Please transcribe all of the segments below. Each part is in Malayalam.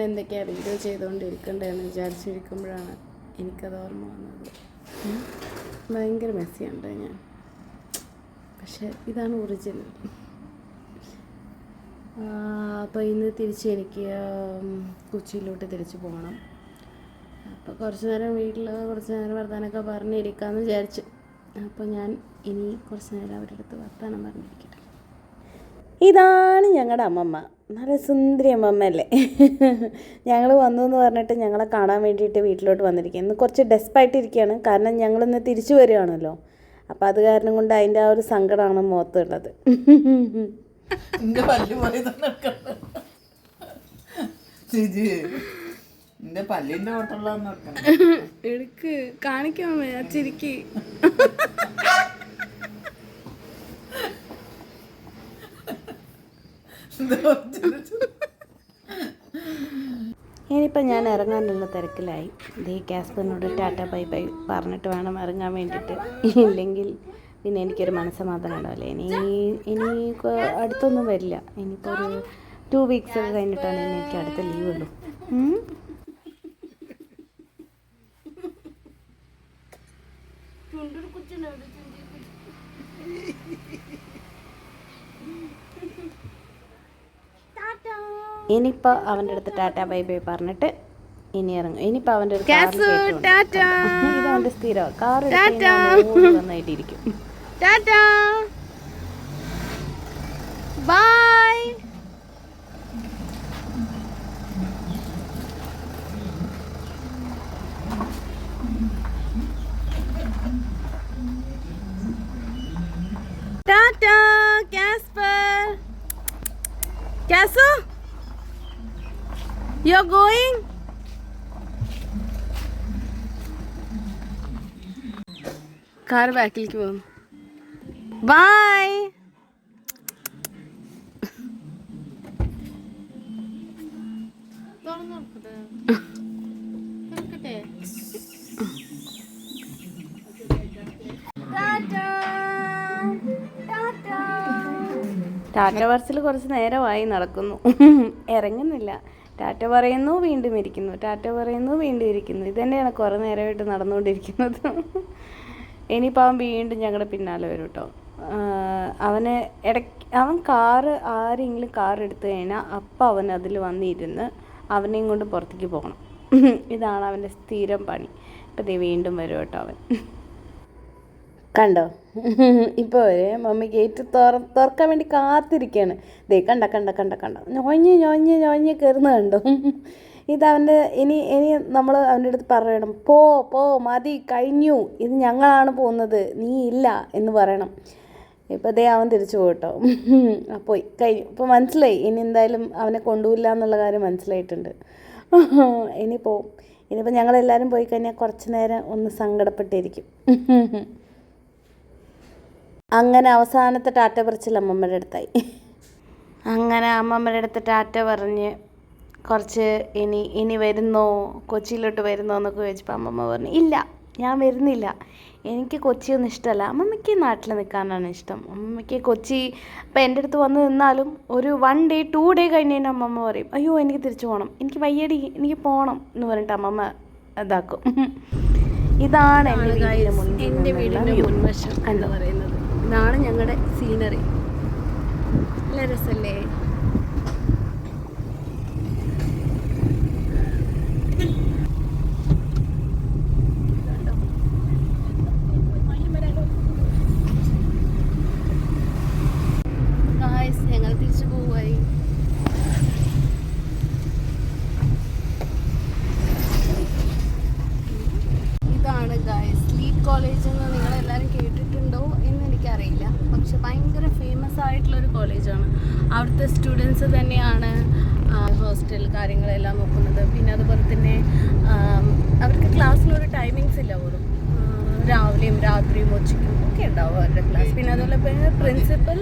എന്തൊക്കെയാണ് വീഡിയോ ചെയ്തുകൊണ്ടിരിക്കണ്ടേന്ന് വിചാരിച്ചിരിക്കുമ്പോഴാണ് എനിക്കത് ഓർമ്മ വന്നത്. ഭയങ്കര മെസ്സിയുണ്ട് ഞാൻ, പക്ഷെ ഇതാണ് ഒറിജിനൽ. അപ്പോൾ ഇന്ന് തിരിച്ച് എനിക്ക് കൊച്ചിയിലോട്ട് തിരിച്ച് പോകണം. അപ്പോൾ കുറച്ച് നേരം വീട്ടിൽ കുറച്ച് നേരം വർത്താനമൊക്കെ പറഞ്ഞിരിക്കാമെന്ന് വിചാരിച്ചു. അപ്പോൾ ഞാൻ ഇനി കുറച്ച് നേരം അവരുടെ അടുത്ത് വർത്താനം പറഞ്ഞിരിക്കട്ടെ. ഇതാണ് ഞങ്ങളുടെ അമ്മമ്മ, നല്ല സുന്ദരി അമ്മമ്മയല്ലേ. ഞങ്ങൾ വന്നു എന്ന് പറഞ്ഞിട്ട് ഞങ്ങളെ കാണാൻ വേണ്ടിയിട്ട് വീട്ടിലോട്ട് വന്നിരിക്കുക. ഇന്ന് കുറച്ച് ഡെസ്പായിട്ടിരിക്കുകയാണ്, കാരണം ഞങ്ങളിന്ന് തിരിച്ചു വരികയാണല്ലോ. അപ്പോൾ അത് കാരണം കൊണ്ട് അതിൻ്റെ ആ ഒരു സങ്കടമാണ് മുഖത്തുള്ളത്. എടുക്ക് കാണിക്കാമേ ചിരിക്ക്. ഇനിയിപ്പോൾ ഞാൻ ഇറങ്ങാനുള്ള തിരക്കിലായി. ഈ കാസ്പറിനോട് ടാറ്റ ബൈ ബൈ പറഞ്ഞിട്ട് വേണം ഇറങ്ങാൻ വേണ്ടിയിട്ട്, ഇല്ലെങ്കിൽ പിന്നെ എനിക്കൊരു മനസ്സമാധാനം ഉണ്ടാവില്ല. ഇനി അടുത്തൊന്നും വരില്ല. ഇനിയിപ്പോൾ ഒരു 2 വീക്സ് ഒക്കെ കഴിഞ്ഞിട്ടാണ് എനിക്ക് അടുത്ത ലീവുള്ളൂ. ഇനിയിപ്പോൾ അവൻ്റെ അടുത്ത് ടാറ്റ ബൈ ബൈ പറഞ്ഞിട്ട് ഇനി ഇറങ്ങും. ഇനിയിപ്പോൾ അവൻ്റെ അടുത്ത് ഇതവൻ്റെ സ്ഥിരം കാർ നന്നായിട്ടിരിക്കും. Bye. Tata Casper. Casu, you're going? Car ബാക്കിലേക്ക് പോകുന്നു. ബൈ. ടാറ്റ പറച്ചിൽ കുറച്ച് നേരമായി നടക്കുന്നു, ഇറങ്ങുന്നില്ല. ടാറ്റ പറയുന്നു വീണ്ടും ഇരിക്കുന്നു, ടാറ്റ പറയുന്നു വീണ്ടും ഇരിക്കുന്നു. ഇത് തന്നെയാണ് കുറേ നേരമായിട്ട് നടന്നുകൊണ്ടിരിക്കുന്നത്. ഇനിയിപ്പോൾ അവൻ വീണ്ടും ഞങ്ങളുടെ പിന്നാലെ വരും കേട്ടോ. അവൻ കാറ് ആരെങ്കിലും കാർ എടുത്തു കഴിഞ്ഞാൽ അപ്പം അവൻ അതിൽ വന്നിരുന്ന് അവനെയും കൊണ്ട് പുറത്തേക്ക് പോകണം. ഇതാണ് അവൻ്റെ സ്ഥിരം പണി. ഇപ്പം ദേ വീണ്ടും വരും കേട്ടോ അവൻ. കണ്ടോ, ഇപ്പോൾ വരെ മമ്മി ഗേറ്റ് തുറക്കാൻ വേണ്ടി കാത്തിരിക്കുകയാണ്. ദേ കണ്ട ഞൊഞ്ഞ് കയറുന്ന കണ്ടോ. ഇതവൻ്റെ ഇനി നമ്മൾ അവൻ്റെ അടുത്ത് പറയണം, പോ മതി കഴിഞ്ഞു, ഇത് ഞങ്ങളാണ് പോകുന്നത്, നീ ഇല്ല എന്ന് പറയണം. ഇപ്പോൾ ദേ അവൻ തിരിച്ചു പോകട്ടോ. പോയി കഴിഞ്ഞു. ഇപ്പോൾ മനസ്സിലായി, ഇനി എന്തായാലും അവനെ കൊണ്ടുപോയില്ല എന്നുള്ള കാര്യം മനസ്സിലായിട്ടുണ്ട്. ഇനി പോവും. ഇനിയിപ്പോൾ ഞങ്ങളെല്ലാവരും പോയി കഴിഞ്ഞാൽ കുറച്ച് നേരം ഒന്ന് സങ്കടപ്പെട്ടിരിക്കും. അങ്ങനെ അവസാനത്തെ ടാറ്റ പറച്ചിൽ അമ്മമ്മയുടെ അടുത്തായി. അങ്ങനെ അമ്മമ്മയുടെ അടുത്ത് ടാറ്റ പറഞ്ഞ് കുറച്ച് ഇനി വരുന്നോ, കൊച്ചിയിലോട്ട് വരുന്നോ എന്നൊക്കെ ചോദിച്ചപ്പോൾ അമ്മമ്മ പറഞ്ഞു, ഇല്ല ഞാൻ വരുന്നില്ല, എനിക്ക് കൊച്ചിയൊന്നും ഇഷ്ടമല്ല, അമ്മമ്മയ്ക്ക് നാട്ടിൽ നിൽക്കാനാണ് ഇഷ്ടം. അമ്മമ്മയ്ക്ക് കൊച്ചി ഇപ്പം എൻ്റെ അടുത്ത് വന്ന് നിന്നാലും ഒരു 1 ഡേ 2 ഡേ കഴിഞ്ഞ് കഴിഞ്ഞാൽ അമ്മമ്മ പറയും, അയ്യോ എനിക്ക് തിരിച്ചു പോകണം, എനിക്ക് വയ്യടി, എനിക്ക് പോകണം എന്ന് പറഞ്ഞിട്ട് അമ്മമ്മ ഇതാക്കും. ഇതാണ് എൻ്റെ വീടിൻ്റെ മുൻവശം എന്ന് പറയുന്നത്. ഇതാണ് ഞങ്ങളുടെ സീനറി. നല്ല രസമല്ലേ? ഞങ്ങൾ തിരിച്ചു പോവായി. ഇതാണ് ഗായ്സ് ലീഡ് കോളേജ് എന്ന് നിങ്ങളെല്ലാവരും കേട്ടിട്ടുണ്ടോ എന്ന് എനിക്കറിയില്ല, പക്ഷെ ഭയങ്കര ഫേമസ് ആയിട്ടുള്ളൊരു കോളേജാണ്. അവിടുത്തെ സ്റ്റുഡൻസ് തന്നെയാണ് ഹോസ്റ്റൽ കാര്യങ്ങളെല്ലാം നോക്കുന്നത്. പിന്നെ അതുപോലെ തന്നെ അവർക്ക് ക്ലാസ്സിനൊരു ടൈമിങ്സ് ഇല്ല പോലും, രാവിലെയും രാത്രിയും ഉച്ചയ്ക്കും ഒക്കെ ഉണ്ടാവും അവരുടെ ക്ലാസ്. പിന്നെ അതുപോലെ പ്രിൻസിപ്പൽ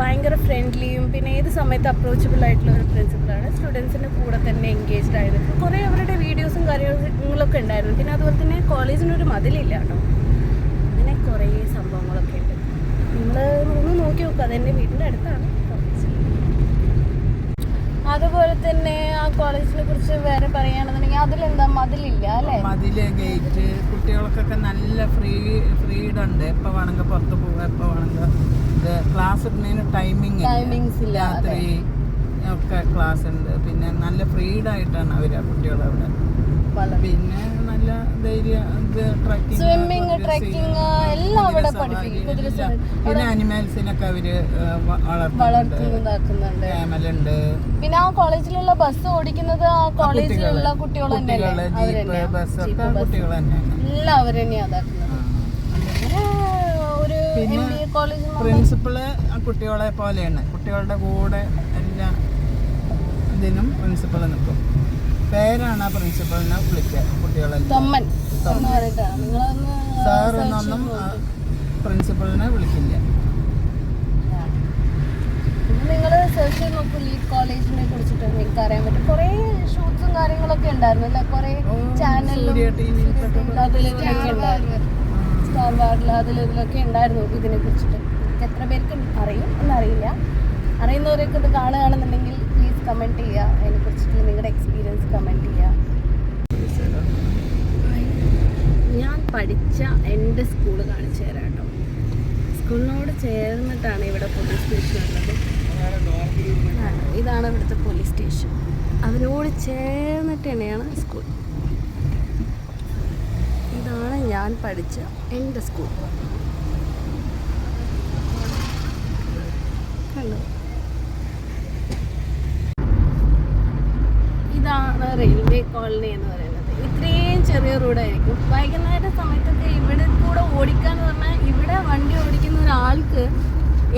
ഭയങ്കര ഫ്രണ്ട്ലിയും പിന്നെ ഏത് സമയത്ത് അപ്രോച്ചബിൾ ആയിട്ടുള്ള ഒരു പ്രിൻസിപ്പളാണ്. സ്റ്റുഡൻസിൻ്റെ കൂടെ തന്നെ എൻഗേജ്ഡ് ആയിരുന്നു. കുറേ അവരുടെ വീഡിയോസും കാര്യങ്ങളൊക്കെ ഉണ്ടായിരുന്നു. പിന്നെ അതുപോലെ തന്നെ കോളേജിനൊരു മതിലില്ല കേട്ടോ, അങ്ങനെ കുറേ സംഭവങ്ങളൊക്കെ ഉണ്ട്. നിങ്ങൾ ഒന്ന് നോക്കി നോക്കുക, അതെൻ്റെ വീടിൻ്റെ അടുത്താണ്. അതുപോലെ തന്നെ ആ കോളേജിനെ കുറിച്ച് വേറെ പറയുകയാണെന്നുണ്ടെങ്കിൽ അതിലെന്താ മതിലില്ല അല്ലേ? മതില്, ഗേറ്റ്, കുട്ടികൾക്കൊക്കെ നല്ല ഫ്രീഡം ഉണ്ട്. എപ്പോൾ വേണമെങ്കിൽ പുറത്ത് പോവുക, എപ്പോൾ വേണമെങ്കിൽ ക്ലാസ് ഇടുന്നതിന് ടൈമിങ്സ് ഇല്ല. രാത്രി ഒക്കെ ക്ലാസ് ഉണ്ട്. പിന്നെ നല്ല ഫ്രീഡം ആയിട്ടാണ് അവർ കുട്ടികളവിടെ. പിന്നെ നല്ല സ്വിമ്മിങ്, ട്രെക്കിങ് എല്ലാം അവിടെ പഠിപ്പിക്കും. പിന്നെ അനിമൽസിനൊക്കെ അവര് വളർത്തുന്നുണ്ട്. ക്യാമലുണ്ട്. പിന്നെ ആ കോളേജിലുള്ള ബസ് ഓടിക്കുന്നത് ആ കോളേജിലുള്ള കുട്ടികൾ തന്നെയല്ലേ? ബസ്സൊക്കെ കുട്ടികൾ തന്നെയാണ്. എല്ലാം അവർ തന്നെയാണ് അതാക്കുന്നത്. ഒരു കോളേജ് പ്രിൻസിപ്പള് കുട്ടികളെ പോലെയാണ്. കുട്ടികളുടെ കൂടെ എല്ലാ ഇതിനും പ്രിൻസിപ്പൾ നിൽക്കും. പേരാണ് ആ പ്രിൻസിപ്പളിനെ വിളിക്കുക കുട്ടികളെല്ലാം. സാർ എന്നൊന്നും പ്രിൻസിപ്പളിനെ വിളിക്കില്ല. നിങ്ങൾ സെർച്ച് ചെയ്ത് നോക്കില്ല ഈ കോളേജിനെ കുറിച്ചിട്ട് നിങ്ങൾക്ക് അറിയാൻ പറ്റും. കുറേ ഷൂട്ട്സും കാര്യങ്ങളൊക്കെ ഉണ്ടായിരുന്നു അല്ലേ? കുറേ ചാനലിലും അതിലൊക്കെ ഉണ്ടായിരുന്നു. സ്റ്റാർ വാർഡിൽ അതിലൊക്കെ ഉണ്ടായിരുന്നു ഇതിനെ കുറിച്ചിട്ട്. എത്ര പേർക്ക് അറിയും എന്നറിയില്ല. അറിയുന്നവരൊക്കെ ഇത് കാണുകയാണെന്നുണ്ടെങ്കിൽ പ്ലീസ് കമൻറ്റ് ചെയ്യുക. അതിനെക്കുറിച്ചിട്ട് നിങ്ങളുടെ എക്സ്പീരിയൻസ് കമൻറ്റ് ചെയ്യുക. ഞാൻ പഠിച്ച എൻ്റെ സ്കൂൾ കാണിച്ചു തരാം കേട്ടോ. സ്കൂളിനോട് ചേർന്നിട്ടാണ് ഇവിടെ പോലീസ് സ്റ്റേഷൻ ഉള്ളത്. ഇതാണ് ഇവിടുത്തെ പോലീസ് സ്റ്റേഷൻ. അതിനോട് ചേർന്നിട്ട് തന്നെയാണ് സ്കൂൾ. ഇതാണ് ഞാൻ പഠിച്ച എൻ്റെ സ്കൂൾ. കണ്ടോ? ഇതാണ് റെയിൽവേ കോളനി എന്ന് പറയുന്നത്. ഇത്രയും ചെറിയ റോഡായിരിക്കും. വൈകുന്നേര സമയത്തൊക്കെ ഇവിടെ കൂടെ ഓടിക്കാന്ന് പറഞ്ഞാൽ ഇവിടെ വണ്ടി ഓടിക്കുന്ന ഒരാൾക്ക്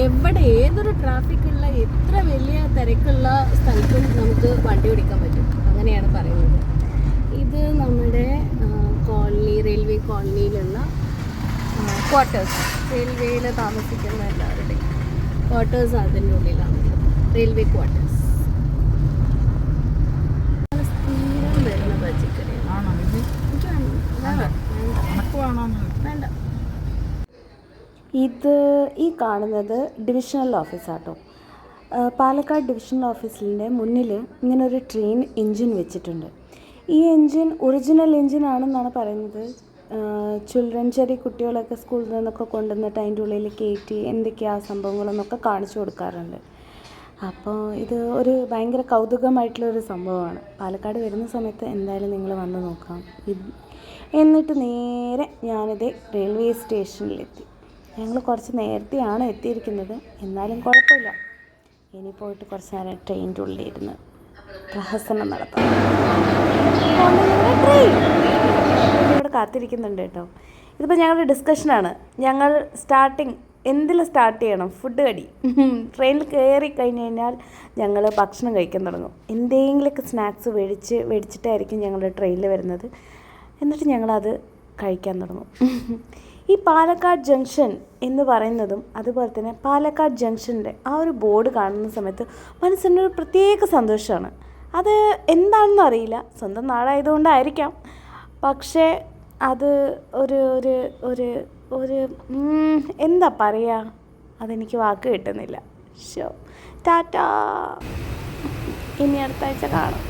എവിടെ ഏതൊരു ട്രാഫിക്കുള്ള എത്ര വലിയ തിരക്കുള്ള സ്ഥലത്തും നമുക്ക് വണ്ടി ഓടിക്കാൻ പറ്റും. അങ്ങനെയാണ് പറയുന്നത്. ഇത് നമ്മുടെ കോളനി, റെയിൽവേ കോളനിയിലുള്ള ക്വാർട്ടേഴ്സ്. റെയിൽവേയിൽ താമസിക്കുന്ന എല്ലാവരുടെയും ക്വാർട്ടേഴ്സ് അതിൻ്റെ ഉള്ളിലാണ്. Railway quarters. സ്ഥിരം വരുന്ന പച്ചക്കറി വേണ്ട. ഇത് ഈ കാണുന്നത് ഡിവിഷണൽ ഓഫീസാട്ടോ. പാലക്കാട് ഡിവിഷണൽ ഓഫീസിൻ്റെ മുന്നിൽ ഇങ്ങനെ ഒരു ട്രെയിൻ എൻജിൻ വെച്ചിട്ടുണ്ട്. ഈ എൻജിൻ ഒറിജിനൽ എൻജിനാണെന്നാണ് പറയുന്നത്. ചിൽഡ്രൻ, ചെറിയ കുട്ടികളൊക്കെ സ്കൂളിൽ നിന്നൊക്കെ കൊണ്ടുവന്നിട്ട് അതിൻ്റെ ഉള്ളിൽ കയറ്റി എന്തൊക്കെയാണ് സംഭവങ്ങളെന്നൊക്കെ കാണിച്ചു കൊടുക്കാറുണ്ട്. അപ്പോൾ ഇത് ഒരു ഭയങ്കര കൗതുകമായിട്ടുള്ളൊരു സംഭവമാണ്. പാലക്കാട് വരുന്ന സമയത്ത് എന്തായാലും നിങ്ങൾ വന്ന് നോക്കാം. എന്നിട്ട് നേരെ ഞാനിത് റെയിൽവേ സ്റ്റേഷനിലെത്തി. ഞങ്ങൾ കുറച്ച് നേരത്തെയാണ് എത്തിയിരിക്കുന്നത്. എന്നാലും കുഴപ്പമില്ല. ഇനി പോയിട്ട് കുറച്ച് നേരം ട്രെയിനിൻ്റെ ഉള്ളിലിരുന്ന് പ്രഹസനം നടത്താം. ട്രെയിൻ ഇവിടെ കാത്തിരിക്കുന്നുണ്ട് കേട്ടോ. ഇതിപ്പോൾ ഞങ്ങളുടെ ഡിസ്കഷനാണ്. ഞങ്ങൾ എന്തിൽ സ്റ്റാർട്ട് ചെയ്യണം? ഫുഡ് കടി. ട്രെയിനിൽ കയറി കഴിഞ്ഞ് കഴിഞ്ഞാൽ ഞങ്ങൾ ഭക്ഷണം കഴിക്കാൻ തുടങ്ങും. എന്തെങ്കിലുമൊക്കെ സ്നാക്സ് മേടിച്ചിട്ടായിരിക്കും ഞങ്ങൾ ട്രെയിനിൽ വരുന്നത്. എന്നിട്ട് ഞങ്ങളത് കഴിക്കാൻ തുടങ്ങും. ഈ പാലക്കാട് ജംഗ്ഷൻ എന്ന് പറയുന്നതും അതുപോലെ തന്നെ പാലക്കാട് ജംഗ്ഷൻ്റെ ആ ഒരു ബോർഡ് കാണുന്ന സമയത്ത് മനസ്സിനൊരു പ്രത്യേക സന്തോഷമാണ്. അത് എന്താണെന്ന് അറിയില്ല. സ്വന്തം നാടായതുകൊണ്ടായിരിക്കാം. പക്ഷേ അത് ഒരു എന്താ പറയുക, അതെനിക്ക് വാക്ക് കിട്ടുന്നില്ല. ടാറ്റാ, ഇനി അടുത്ത ആഴ്ച കാണാം.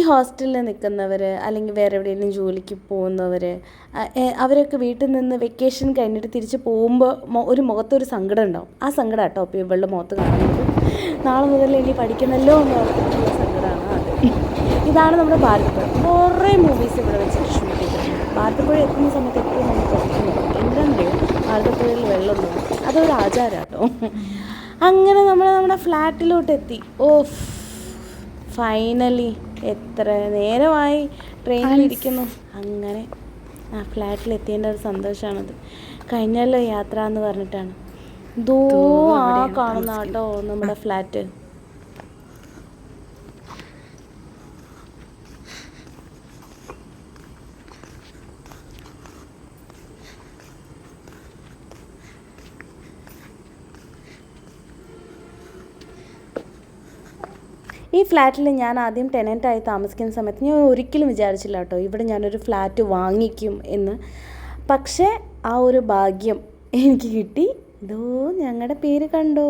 ഹോസ്റ്റലിൽ നിൽക്കുന്നവർ അല്ലെങ്കിൽ വേറെ എവിടെയെങ്കിലും ജോലിക്ക് പോകുന്നവർ അവരൊക്കെ വീട്ടിൽ നിന്ന് വെക്കേഷൻ കഴിഞ്ഞിട്ട് തിരിച്ച് പോകുമ്പോൾ ഒരു മുഖത്തൊരു സങ്കടം ഉണ്ടാവും. ആ സങ്കടം കേട്ടോ ഇപ്പോൾ ഇവളുടെ മുഖത്ത് കാണുന്നത്. നാളെ മുതൽ ഇനി പഠിക്കണമല്ലോ എന്ന് പറഞ്ഞിട്ടുള്ള സങ്കടമാണ് അത്. ഇതാണ് നമ്മുടെ ഭാരതപ്പുഴ. കുറേ മൂവീസ് ഇവിടെ വെച്ചിട്ട് ഷൂട്ട് ചെയ്തിട്ടുണ്ട്. ഭാരതപ്പുഴ എത്തുന്ന സമയത്ത് എപ്പോഴും നമ്മൾ പുറത്തുനിന്ന് എന്താണെന്നറിയോ, ഭാരതപ്പുഴയിൽ വെള്ളം തോന്നും. അതൊരു ആചാരം കേട്ടോ. അങ്ങനെ നമ്മൾ നമ്മുടെ ഫ്ലാറ്റിലോട്ട് എത്തി. ഫൈനലി എത്ര നേരമായി ട്രെയിനിലിരിക്കുന്നു. അങ്ങനെ ആ ഫ്ലാറ്റിലെത്തിയതിൻ്റെ ഒരു സന്തോഷമാണത്. കഴിഞ്ഞല്ലോ യാത്ര എന്ന് പറഞ്ഞിട്ടാണ്. ആ കാണുന്ന കേട്ടോ നമ്മുടെ ഫ്ലാറ്റ്. ഈ ഫ്ലാറ്റിൽ ഞാൻ ആദ്യം ടെനൻ്റായി താമസിക്കുന്ന സമയത്ത് ഞാൻ ഒരിക്കലും വിചാരിച്ചില്ല കേട്ടോ ഇവിടെ ഞാനൊരു ഫ്ലാറ്റ് വാങ്ങിക്കും എന്ന്. പക്ഷേ ആ ഒരു ഭാഗ്യം എനിക്ക് കിട്ടി. ഇതോ ഞങ്ങളുടെ പേര് കണ്ടോ,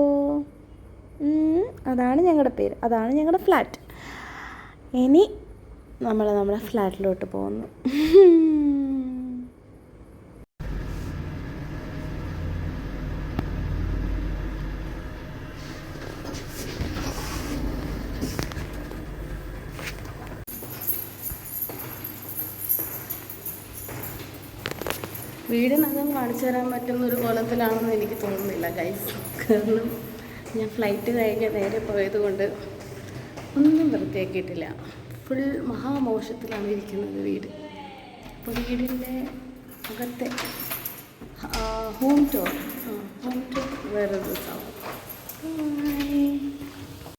അതാണ് ഞങ്ങളുടെ പേര്, അതാണ് ഞങ്ങളുടെ ഫ്ലാറ്റ്. ഇനി നമ്മുടെ ഫ്ലാറ്റിലോട്ട് പോകുന്നു. വീടിനകം കാണിച്ചു തരാൻ പറ്റുന്ന ഒരു കോലത്തിലാണെന്ന് എനിക്ക് തോന്നുന്നില്ല ഗൈസ്. കാരണം ഞാൻ ഫ്ലൈറ്റ് കഴിഞ്ഞ് നേരെ പോയത് കൊണ്ട് ഒന്നും വൃത്തിയാക്കിയിട്ടില്ല. ഫുൾ മഹാമോശത്തിലാണ് ഇരിക്കുന്നത് വീട്. അപ്പോൾ വീടിൻ്റെ അകത്തെ ഹോം ടൂർ വേറെ ദിവസമാവും.